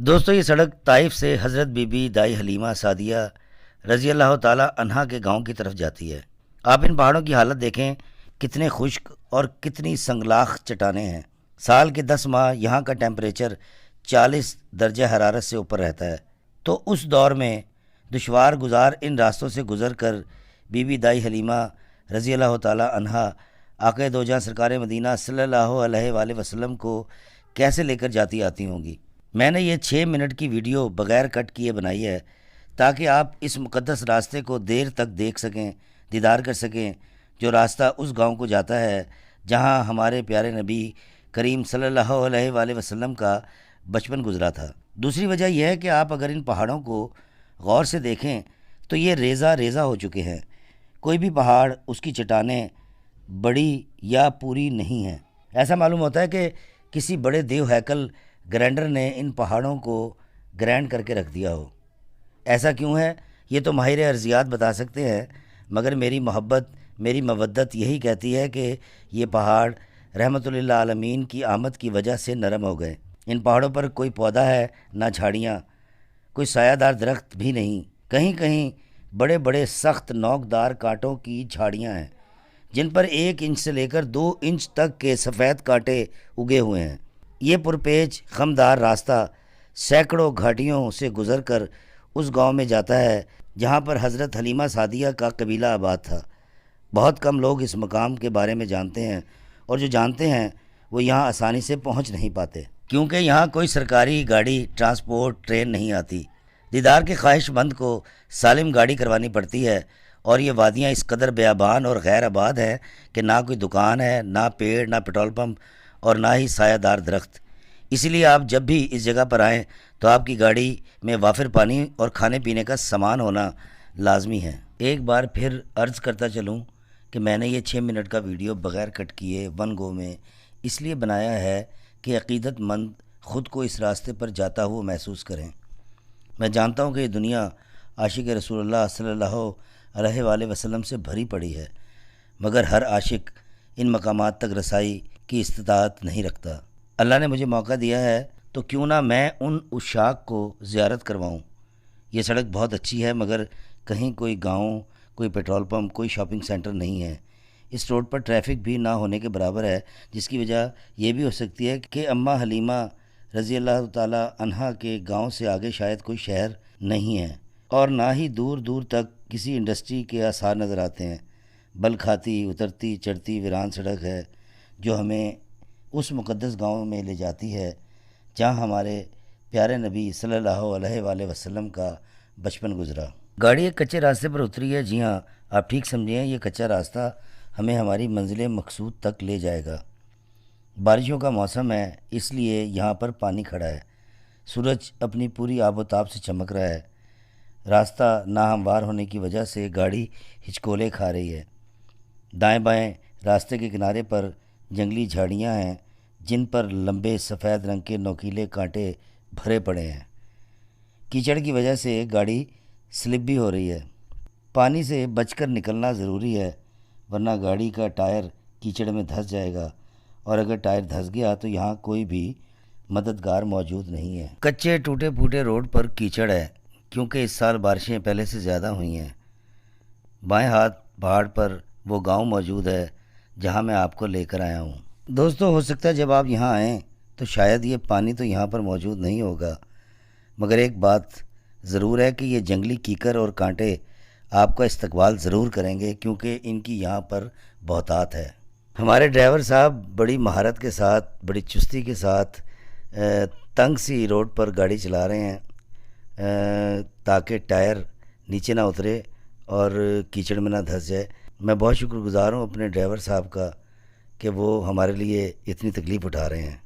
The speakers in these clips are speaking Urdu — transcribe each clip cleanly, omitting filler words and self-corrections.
دوستو یہ سڑک طائف سے حضرت بی بی دائی حلیمہ سعدیہ رضی اللہ تعالی عنہا کے گاؤں کی طرف جاتی ہے۔ آپ ان پہاڑوں کی حالت دیکھیں، کتنے خشک اور کتنی سنگلاخ چٹانیں ہیں۔ سال کے 10 ماہ یہاں کا ٹیمپریچر 40 درجہ حرارت سے اوپر رہتا ہے، تو اس دور میں دشوار گزار ان راستوں سے گزر کر بی بی دائی حلیمہ رضی اللہ تعالی عنہا آقا دو جہاں سرکار مدینہ صلی اللہ علیہ وآلہ وسلم کو کیسے لے کر جاتی آتی ہوں گی۔ میں نے یہ 6 منٹ کی ویڈیو بغیر کٹ کیے بنائی ہے تاکہ آپ اس مقدس راستے کو دیر تک دیکھ سکیں، دیدار کر سکیں، جو راستہ اس گاؤں کو جاتا ہے جہاں ہمارے پیارے نبی کریم صلی اللہ علیہ وآلہ وسلم کا بچپن گزرا تھا۔ دوسری وجہ یہ ہے کہ آپ اگر ان پہاڑوں کو غور سے دیکھیں تو یہ ریزہ ریزہ ہو چکے ہیں۔ کوئی بھی پہاڑ، اس کی چٹانیں بڑی یا پوری نہیں ہیں۔ ایسا معلوم ہوتا ہے کہ کسی بڑے دیو ہیکل گرینڈر نے ان پہاڑوں کو گرینڈ کر کے رکھ دیا ہو۔ ایسا کیوں ہے یہ تو ماہر ارضیات بتا سکتے ہیں، مگر میری محبت، میری مودت یہی کہتی ہے کہ یہ پہاڑ رحمت للعالمین کی آمد کی وجہ سے نرم ہو گئے۔ ان پہاڑوں پر کوئی پودا ہے نہ جھاڑیاں، کوئی سایہ دار درخت بھی نہیں۔ کہیں کہیں بڑے بڑے سخت نوکدار کانٹوں کی جھاڑیاں ہیں جن پر 1 انچ سے لے کر 2 انچ تک کے سفید کانٹے اگے ہوئے ہیں۔ یہ پرپیچ خمدار راستہ سینکڑوں گھاٹیوں سے گزر کر اس گاؤں میں جاتا ہے جہاں پر حضرت حلیمہ سعدیہ کا قبیلہ آباد تھا۔ بہت کم لوگ اس مقام کے بارے میں جانتے ہیں، اور جو جانتے ہیں وہ یہاں آسانی سے پہنچ نہیں پاتے کیونکہ یہاں کوئی سرکاری گاڑی، ٹرانسپورٹ، ٹرین نہیں آتی۔ دیدار کے خواہش مند کو سالم گاڑی کروانی پڑتی ہے، اور یہ وادیاں اس قدر بیابان اور غیر آباد ہیں کہ نہ کوئی دکان ہے، نہ پیڑ، نہ پیٹرول پمپ، اور نہ ہی سایہ دار درخت۔ اسی لیے آپ جب بھی اس جگہ پر آئیں تو آپ کی گاڑی میں وافر پانی اور کھانے پینے کا سامان ہونا لازمی ہے۔ ایک بار پھر عرض کرتا چلوں کہ میں نے یہ 6 منٹ کا ویڈیو بغیر کٹ کیے ون گو میں اس لیے بنایا ہے کہ عقیدت مند خود کو اس راستے پر جاتا ہوا محسوس کریں۔ میں جانتا ہوں کہ یہ دنیا عاشق رسول اللہ صلی اللہ علیہ وآلہ وسلم سے بھری پڑی ہے، مگر ہر عاشق ان مقامات تک رسائی کی استطاعت نہیں رکھتا۔ اللہ نے مجھے موقع دیا ہے تو کیوں نہ میں ان عشاق کو زیارت کرواؤں۔ یہ سڑک بہت اچھی ہے، مگر کہیں کوئی گاؤں، کوئی پیٹرول پمپ، کوئی شاپنگ سینٹر نہیں ہے۔ اس روڈ پر ٹریفک بھی نہ ہونے کے برابر ہے، جس کی وجہ یہ بھی ہو سکتی ہے کہ اماں حلیمہ رضی اللہ تعالی عنہا کے گاؤں سے آگے شاید کوئی شہر نہیں ہے، اور نہ ہی دور دور تک کسی انڈسٹری کے آثار نظر آتے ہیں۔ بل کھاتی، اترتی چڑھتی ویران سڑک ہے جو ہمیں اس مقدس گاؤں میں لے جاتی ہے جہاں ہمارے پیارے نبی صلی اللہ علیہ وآلہ وسلم کا بچپن گزرا۔ گاڑی ایک کچے راستے پر اتری ہے، جی ہاں، آپ ٹھیک سمجھیں، یہ کچا راستہ ہمیں ہماری منزل مقصود تک لے جائے گا۔ بارشوں کا موسم ہے، اس لیے یہاں پر پانی کھڑا ہے۔ سورج اپنی پوری آب و تاب سے چمک رہا ہے۔ راستہ ناہموار ہونے کی وجہ سے گاڑی ہچکولے کھا رہی ہے۔ دائیں بائیں راستے کے کنارے پر جنگلی جھاڑیاں ہیں جن پر لمبے سفید رنگ کے نوکیلے کانٹے بھرے پڑے ہیں۔ کیچڑ کی وجہ سے گاڑی سلپ بھی ہو رہی ہے۔ پانی سے بچ کر نکلنا ضروری ہے، ورنہ گاڑی کا ٹائر کیچڑ میں دھس جائے گا، اور اگر ٹائر دھس گیا تو یہاں کوئی بھی مددگار موجود نہیں ہے۔ کچے ٹوٹے پھوٹے روڈ پر کیچڑ ہے کیونکہ اس سال بارشیں پہلے سے زیادہ ہوئی ہیں۔ بائیں ہاتھ پہاڑ پر وہ گاؤں موجود ہے جہاں میں آپ کو لے کر آیا ہوں۔ دوستو، ہو سکتا ہے جب آپ یہاں آئیں تو شاید یہ پانی تو یہاں پر موجود نہیں ہوگا، مگر ایک بات ضرور ہے کہ یہ جنگلی کیکر اور کانٹے آپ کا استقبال ضرور کریں گے، کیونکہ ان کی یہاں پر بہتات ہے۔ ہمارے ڈرائیور صاحب بڑی مہارت کے ساتھ، بڑی چستی کے ساتھ تنگ سی روڈ پر گاڑی چلا رہے ہیں تاکہ ٹائر نیچے نہ اترے اور کیچڑ میں نہ دھس جائے۔ میں بہت شکر گزار ہوں اپنے ڈرائیور صاحب کا کہ وہ ہمارے لیے اتنی تکلیف اٹھا رہے ہیں۔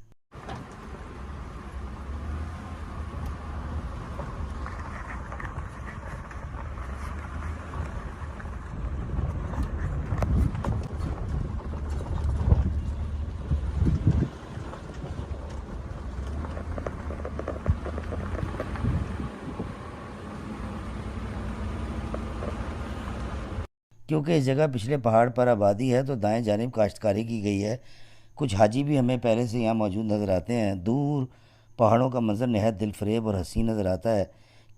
کیونکہ اس جگہ پچھلے پہاڑ پر آبادی ہے تو دائیں جانب کاشتکاری کی گئی ہے۔ کچھ حاجی بھی ہمیں پہلے سے یہاں موجود نظر آتے ہیں۔ دور پہاڑوں کا منظر نہایت دل فریب اور حسین نظر آتا ہے۔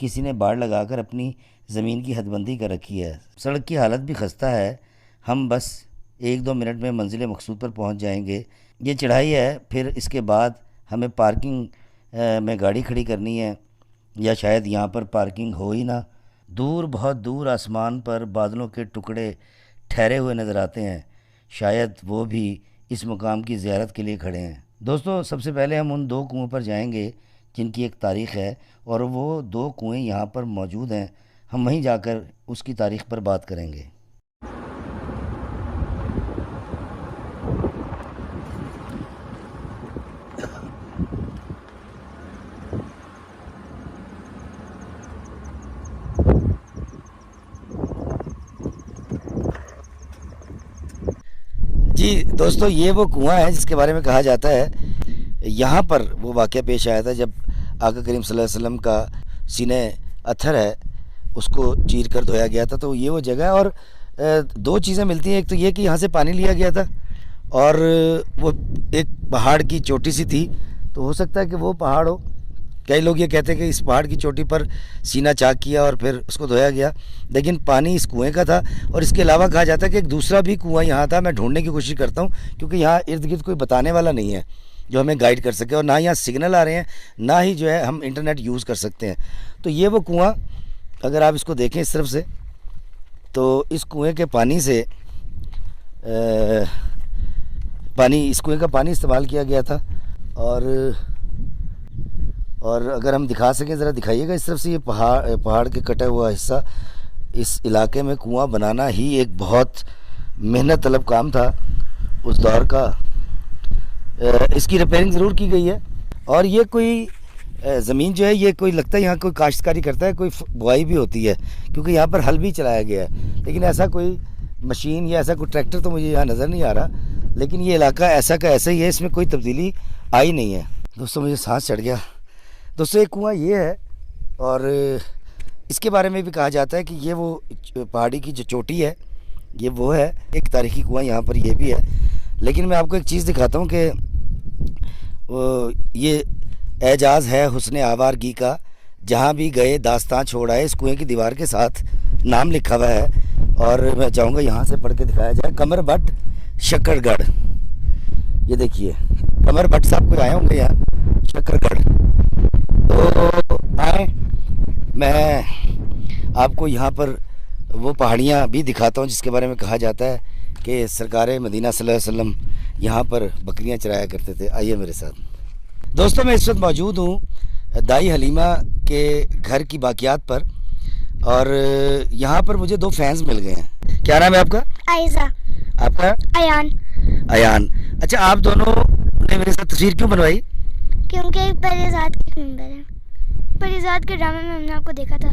کسی نے باڑ لگا کر اپنی زمین کی حد بندی کر رکھی ہے۔ سڑک کی حالت بھی خستہ ہے۔ ہم بس 1-2 منٹ میں منزل مقصود پر پہنچ جائیں گے۔ یہ چڑھائی ہے، پھر اس کے بعد ہمیں پارکنگ میں گاڑی کھڑی کرنی ہے، یا شاید یہاں پر پارکنگ ہو ہی نہ۔ دور، بہت دور آسمان پر بادلوں کے ٹکڑے ٹھہرے ہوئے نظر آتے ہیں، شاید وہ بھی اس مقام کی زیارت کے لیے کھڑے ہیں۔ دوستو، سب سے پہلے ہم ان 2 کنویں پر جائیں گے جن کی ایک تاریخ ہے، اور وہ 2 کنویں یہاں پر موجود ہیں۔ ہم وہیں جا کر اس کی تاریخ پر بات کریں گے۔ جی دوستو، یہ وہ کنواں ہے جس کے بارے میں کہا جاتا ہے یہاں پر وہ واقعہ پیش آیا تھا جب آقا کریم صلی اللہ علیہ وسلم کا سینہ اتھر ہے اس کو چیر کر دھویا گیا تھا۔ تو یہ وہ جگہ ہے، اور 2 چیزیں ملتی ہیں۔ ایک تو یہ کہ یہاں سے پانی لیا گیا تھا، اور وہ ایک پہاڑ کی چوٹی سی تھی، تو ہو سکتا ہے کہ وہ پہاڑ ہو۔ کئی لوگ یہ کہتے ہیں کہ اس پہاڑ کی چوٹی پر سینہ چاک کیا اور پھر اس کو دھویا گیا، لیکن پانی اس کنویں کا تھا۔ اور اس کے علاوہ کہا جاتا ہے کہ ایک دوسرا بھی کنواں یہاں تھا۔ میں ڈھونڈنے کی کوشش کرتا ہوں کیونکہ یہاں ارد گرد کوئی بتانے والا نہیں ہے جو ہمیں گائیڈ کر سکے، اور نہ یہاں سگنل آ رہے ہیں، نہ ہی جو ہے ہم انٹرنیٹ یوز کر سکتے ہیں۔ تو یہ وہ کنواں، اگر آپ اس کو دیکھیں اس طرف سے، تو اس کنویں کے پانی سے اس کنویں کا پانی استعمال کیا گیا تھا۔ اور اگر ہم دکھا سکیں، ذرا دکھائیے گا اس طرف سے، یہ پہاڑ کے کٹا ہوا حصہ۔ اس علاقے میں کنواں بنانا ہی ایک بہت محنت طلب کام تھا اس دور کا۔ اس کی ریپیرنگ ضرور کی گئی ہے، اور یہ کوئی زمین جو ہے، یہ کوئی لگتا ہے یہاں کوئی کاشتکاری کرتا ہے، کوئی بوائی بھی ہوتی ہے، کیونکہ یہاں پر ہل بھی چلایا گیا ہے، لیکن ایسا کوئی مشین یا ایسا کوئی ٹریکٹر تو مجھے یہاں نظر نہیں آ رہا۔ لیکن یہ علاقہ ایسا کا ایسا ہی ہے، اس میں کوئی تبدیلی آئی نہیں ہے۔ دوستو، مجھے سانس چڑھ گیا۔ دوستو، ایک کنواں یہ ہے، اور اس کے بارے میں بھی کہا جاتا ہے کہ یہ وہ پہاڑی کی جو چوٹی ہے، یہ وہ ہے۔ ایک تاریخی کنواں یہاں پر یہ بھی ہے۔ لیکن میں آپ کو ایک چیز دکھاتا ہوں کہ یہ اعجاز ہے حسن آوارگی کا، جہاں بھی گئے داستان چھوڑ آئے۔ اس کنویں کی دیوار کے ساتھ نام لکھا ہوا ہے، اور میں چاہوں گا یہاں سے پڑھ کے دکھایا جائے۔ قمر بٹ شکر گڑھ، یہ دیکھیے، قمر بٹ صاحب کوئی آئے ہوں گے یہاں شکر گڑھ۔ تو آئیں، میں آپ کو یہاں پر وہ پہاڑیاں بھی دکھاتا ہوں جس کے بارے میں کہا جاتا ہے کہ سرکار مدینہ صلی اللہ علیہ وسلم یہاں پر بکریاں چرایا کرتے تھے۔ آئیے میرے ساتھ۔ دوستوں، میں اس وقت موجود ہوں دائی حلیمہ کے گھر کی باقیات پر، اور یہاں پر مجھے 2 فینس مل گئے ہیں۔ کیا نام ہے آپ کا؟ عائزہ۔ آپ کا؟ ایان۔ اچھا، آپ دونوں نے میرے ساتھ تصویر کیوں بنوائی؟ کیونکہ پریزاد کے ممبر ہیں۔ پریزاد کے ڈرامے میں ہم نے آپ کو دیکھا تھا۔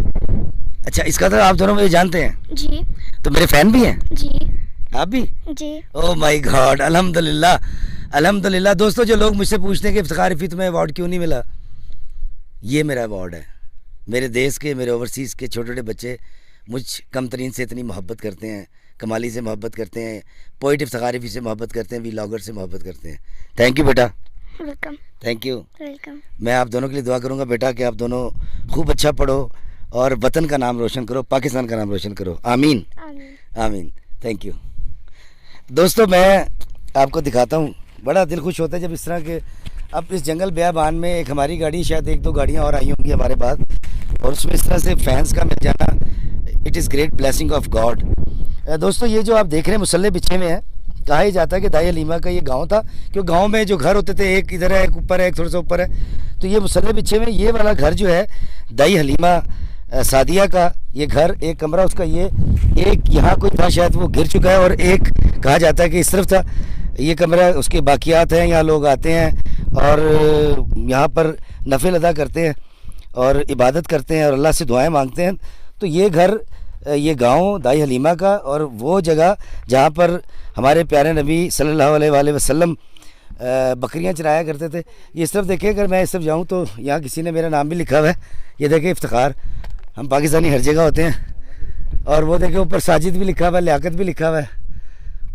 اچھا، اس کا تو آپ دونوں مجھے جانتے ہیں؟ جی۔ تو میرے فین بھی ہیں؟ جی۔ آپ بھی؟ جی۔ او مائی گاڈ، الحمدللہ الحمدللہ۔ دوستو، جو لوگ مجھ سے پوچھتے ہیں کہ افتخار رفیع تمہیں ایوارڈ کیوں نہیں ملا، یہ میرا ایوارڈ ہے۔ میرے دیس کے، میرے اوورسیز کے چھوٹے چھوٹے بچے مجھ کم ترین سے اتنی محبت کرتے ہیں، کمالی سے محبت کرتے ہیں، پوئٹ افتخار رفیع سے محبت کرتے ہیں، ولاگر سے محبت کرتے ہیں۔ Thank you beta, welcome. Thank you. Welcome. میں آپ دونوں کے لیے دعا کروں گا بیٹا کہ آپ دونوں خوب اچھا پڑھو اور وطن کا نام روشن کرو، پاکستان کا نام روشن کرو۔ آمین آمین۔ آمین۔ Thank you. دوستو، میں آپ کو دکھاتا ہوں، بڑا دل خوش ہوتا ہے جب اس طرح کے، اب اس جنگل بیابان میں ایک ہماری گاڑی، شاید 1-2 گاڑیاں اور آئی ہوں گی ہمارے پاس، اور اس میں اس طرح سے فینس کا مل جانا، it is great blessing of God. دوستو، یہ جو آپ دیکھ رہے ہیں مسلح بچھے میں ہیں، کہا ہی جاتا ہے کہ دائی حلیمہ کا یہ گاؤں تھا، کیونکہ گاؤں میں جو گھر ہوتے تھے، ایک ادھر ہے، ایک اوپر ہے، ایک تھوڑا سا اوپر ہے، تو یہ مسلح بچھے میں یہ والا گھر جو ہے دائی حلیمہ سعدیہ کا، یہ گھر، ایک کمرہ اس کا، یہ ایک یہاں کوئی تھا، شاید وہ گر چکا ہے، اور ایک کہا جاتا ہے کہ اس طرف تھا۔ یہ کمرہ اس کے باقیات ہیں، یہاں لوگ آتے ہیں اور یہاں پر نفل ادا کرتے ہیں اور عبادت کرتے ہیں اور اللہ سے دعائیں مانگتے ہیں۔ تو یہ گھر، یہ گاؤں دائی حلیمہ کا، اور وہ جگہ جہاں پر ہمارے پیارے نبی صلی اللہ علیہ وآلہ وسلم بکریاں چرایا کرتے تھے۔ یہ اس طرف دیکھیں، اگر میں اس طرف جاؤں تو یہاں کسی نے میرا نام بھی لکھا ہوا ہے، یہ دیکھیں افتخار، ہم پاکستانی ہر جگہ ہوتے ہیں، اور وہ دیکھیں اوپر ساجد بھی لکھا ہوا ہے، لیاقت بھی لکھا ہوا ہے،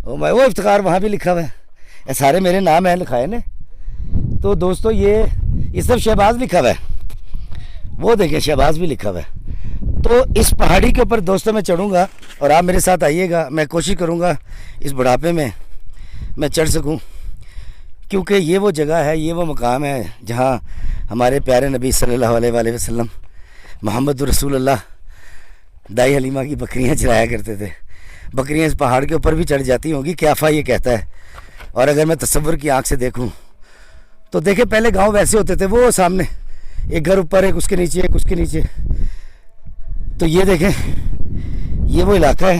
وہ افتخار وہاں بھی لکھا ہوا ہے، یہ سارے میرے نام ہیں لکھائے نے۔ تو دوستو، یہ یہ سب شہباز لکھا ہوا ہے، وہ دیکھیں شہباز بھی لکھا ہوا ہے۔ تو اس پہاڑی کے اوپر دوستوں میں چڑھوں گا اور آپ میرے ساتھ آئیے گا، میں کوشش کروں گا اس بڑھاپے میں چڑھ سکوں، کیونکہ یہ وہ جگہ ہے، یہ وہ مقام ہے جہاں ہمارے پیارے نبی صلی اللہ علیہ وآلہ وسلم محمد رسول اللہ دائی حلیمہ کی بکریاں چرایا کرتے تھے۔ بکریاں اس پہاڑ کے اوپر بھی چڑھ جاتی ہوں گی، قیافہ یہ کہتا ہے۔ اور اگر میں تصور کی آنکھ سے دیکھوں تو دیکھیں پہلے گاؤں ویسے ہوتے تھے، وہ سامنے ایک گھر اوپر، ایک اس کے نیچے، ایک اس کے نیچے، تو یہ دیکھیں یہ وہ علاقہ ہے۔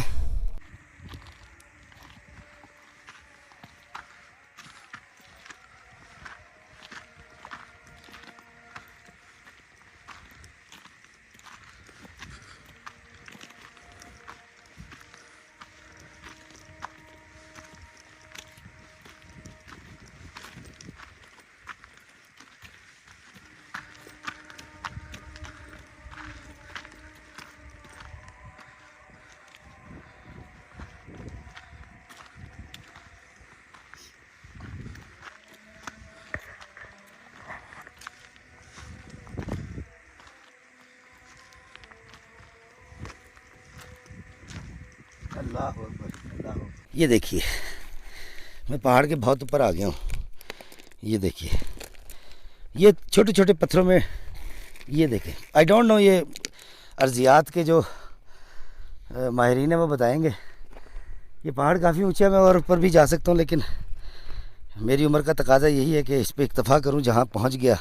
اللہ اکبر، اللہ اکبر۔ یہ دیکھیے میں پہاڑ کے بہت اوپر آ گیا ہوں، یہ دیکھیے یہ چھوٹے چھوٹے پتھروں میں، یہ دیکھیں آئی ڈونٹ نو، یہ ارضیات کے جو ماہرین ہیں وہ بتائیں گے۔ یہ پہاڑ کافی اونچا ہے، میں اور اوپر بھی جا سکتا ہوں، لیکن میری عمر کا تقاضا یہی ہے کہ اس پہ اکتفا کروں جہاں پہنچ گیا۔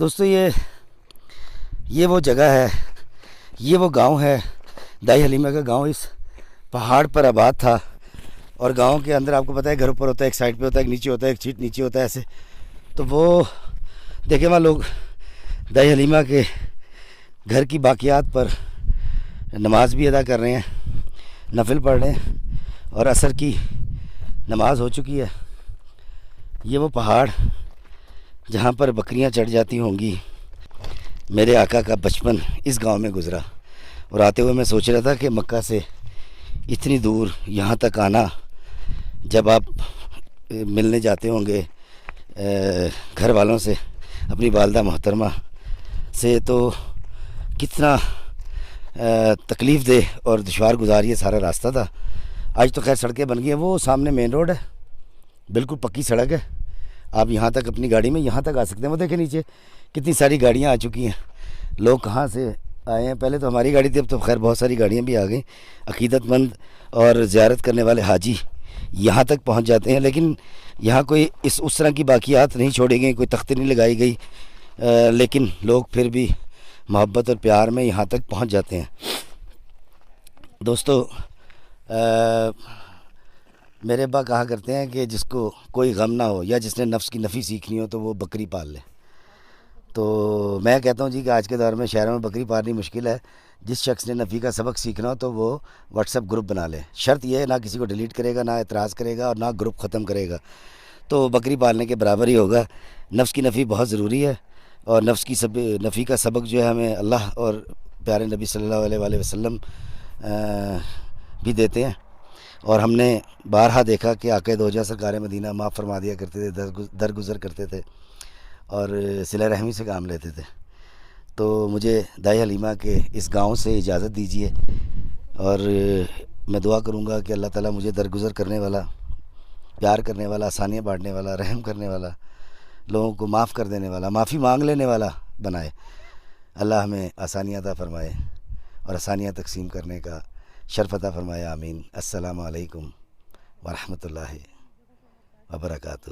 دوستو یہ وہ جگہ ہے، یہ وہ گاؤں ہے، دائی حلیمہ کا گاؤں اس پہاڑ پر آباد تھا۔ اور گاؤں کے اندر آپ کو پتہ ہے گھر اوپر ہوتا ہے، ایک سائڈ پہ ہوتا ہے، ایک نیچے ہوتا ہے، ایک چیٹ نیچے ہوتا ہے ایسے۔ تو وہ دیکھیں وہاں لوگ دائی حلیمہ کے گھر کی باقیات پر نماز بھی ادا کر رہے ہیں، نفل پڑھ رہے ہیں، اور عصر کی نماز ہو چکی ہے۔ یہ وہ پہاڑ جہاں پر بکریاں چڑھ جاتی ہوں گی۔ میرے آقا کا بچپن اس گاؤں میں گزرا، اور آتے ہوئے میں سوچ رہا تھا کہ مکہ سے اتنی دور یہاں تک آنا، جب آپ ملنے جاتے ہوں گے گھر والوں سے، اپنی والدہ محترمہ سے، تو کتنا تکلیف دہ اور دشوار گزار یہ سارا راستہ تھا۔ آج تو خیر سڑکیں بن گئی ہیں، وہ سامنے مین روڈ ہے، بالکل پکی سڑک ہے، آپ یہاں تک اپنی گاڑی میں یہاں تک آ سکتے ہیں۔ وہ دیکھیں نیچے کتنی ساری گاڑیاں آ چکی ہیں، لوگ کہاں سے آئے ہیں۔ پہلے تو ہماری گاڑی تھی، اب تو خیر بہت ساری گاڑیاں بھی آ گئیں۔ عقیدت مند اور زیارت کرنے والے حاجی یہاں تک پہنچ جاتے ہیں، لیکن یہاں کوئی اس طرح کی باقیات نہیں چھوڑی گئی، کوئی تختی نہیں لگائی گئی، لیکن لوگ پھر بھی محبت اور پیار میں یہاں تک پہنچ جاتے ہیں۔ دوستو میرے ابا کہا کرتے ہیں کہ جس کو کوئی غم نہ ہو یا جس نے نفس کی نفی سیکھنی ہو تو وہ بکری پال لے۔ تو میں کہتا ہوں جی کہ آج کے دور میں شہروں میں بکری پالنی مشکل ہے۔ جس شخص نے نفی کا سبق سیکھنا ہو تو وہ واٹس ایپ گروپ بنا لے، شرط یہ ہے نہ کسی کو ڈیلیٹ کرے گا، نہ اعتراض کرے گا، اور نہ گروپ ختم کرے گا، تو بکری پالنے کے برابر ہی ہوگا۔ نفس کی نفی بہت ضروری ہے، اور نفی کا سبق جو ہے ہمیں اللہ اور پیارے نبی صلی اللہ علیہ وآلہ وسلم بھی دیتے ہیں۔ اور ہم نے بارہا دیکھا کہ آقا دو جہاں سرکار مدینہ معاف فرما دیا کرتے تھے، درگزر کرتے تھے، اور صلہ رحمی سے کام لیتے تھے۔ تو مجھے دائی حلیمہ کے اس گاؤں سے اجازت دیجیے، اور میں دعا کروں گا کہ اللہ تعالیٰ مجھے درگزر کرنے والا، پیار کرنے والا، آسانیاں بانٹنے والا، رحم کرنے والا، لوگوں کو معاف کر دینے والا، معافی مانگ لینے والا بنائے۔ اللہ ہمیں آسانیاں عطا فرمائے اور آسانیاں تقسیم کرنے کا شرف عطا فرمائے، آمین۔ السلام علیکم ورحمۃ اللہ وبرکاتہ۔